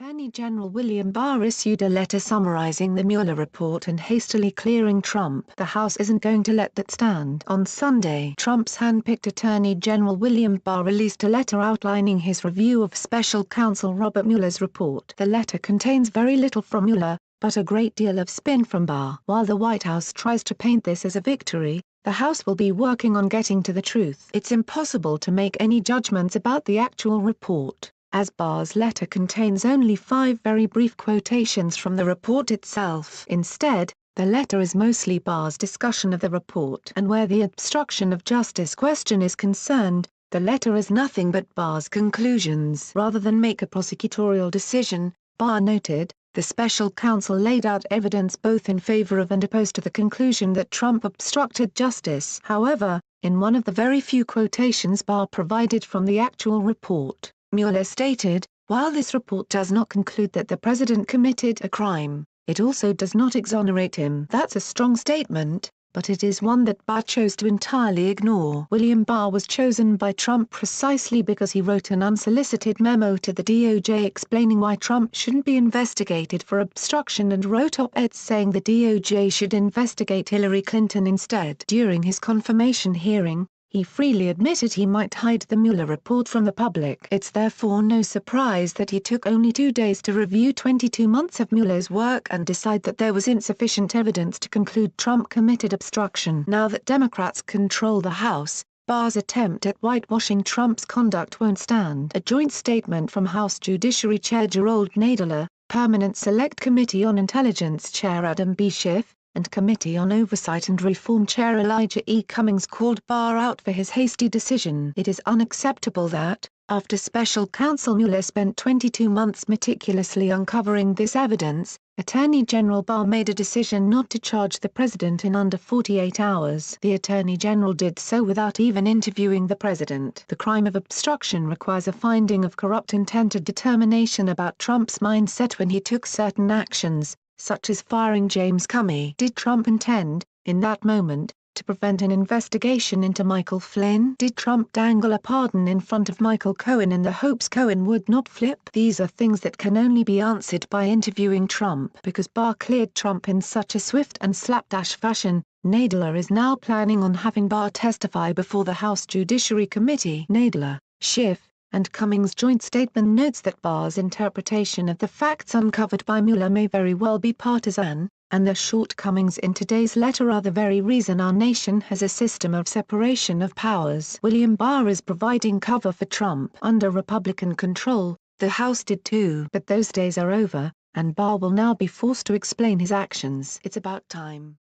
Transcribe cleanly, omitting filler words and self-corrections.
Attorney General William Barr issued a letter summarizing the Mueller report and hastily clearing Trump. The House isn't going to let that stand. On Sunday, Trump's hand-picked Attorney General William Barr released a letter outlining his review of Special Counsel Robert Mueller's report. The letter contains very little from Mueller, but a great deal of spin from Barr. While the White House tries to paint this as a victory, the House will be working on getting to the truth. It's impossible to make any judgments about the actual report, as Barr's letter contains only 5 very brief quotations from the report itself. Instead, the letter is mostly Barr's discussion of the report. And where the obstruction of justice question is concerned, the letter is nothing but Barr's conclusions. Rather than make a prosecutorial decision, Barr noted, the special counsel laid out evidence both in favor of and opposed to the conclusion that Trump obstructed justice. However, in one of the very few quotations Barr provided from the actual report, Mueller stated, while this report does not conclude that the president committed a crime, it also does not exonerate him. That's a strong statement, but it is one that Barr chose to entirely ignore. William Barr was chosen by Trump precisely because he wrote an unsolicited memo to the DOJ explaining why Trump shouldn't be investigated for obstruction and wrote op-eds saying the DOJ should investigate Hillary Clinton instead. During his confirmation hearing, he freely admitted he might hide the Mueller report from the public. It's therefore no surprise that he took only 2 days to review 22 months of Mueller's work and decide that there was insufficient evidence to conclude Trump committed obstruction. Now that Democrats control the House, Barr's attempt at whitewashing Trump's conduct won't stand. A joint statement from House Judiciary Chair Jerrold Nadler, Permanent Select Committee on Intelligence Chair Adam B. Schiff, and Committee on Oversight and Reform Chair Elijah E. Cummings called Barr out for his hasty decision. It is unacceptable that, after Special Counsel Mueller spent 22 months meticulously uncovering this evidence, Attorney General Barr made a decision not to charge the president in under 48 hours. The Attorney General did so without even interviewing the president. The crime of obstruction requires a finding of corrupt intent, a determination about Trump's mindset when he took certain actions, such as firing James Comey. Did Trump intend, in that moment, to prevent an investigation into Michael Flynn? Did Trump dangle a pardon in front of Michael Cohen in the hopes Cohen would not flip? These are things that can only be answered by interviewing Trump. Because Barr cleared Trump in such a swift and slapdash fashion, Nadler is now planning on having Barr testify before the House Judiciary Committee. Nadler, Schiff, and Cummings' joint statement notes that Barr's interpretation of the facts uncovered by Mueller may very well be partisan, and the shortcomings in today's letter are the very reason our nation has a system of separation of powers. William Barr is providing cover for Trump. Under Republican control, the House did too. But those days are over, and Barr will now be forced to explain his actions. It's about time.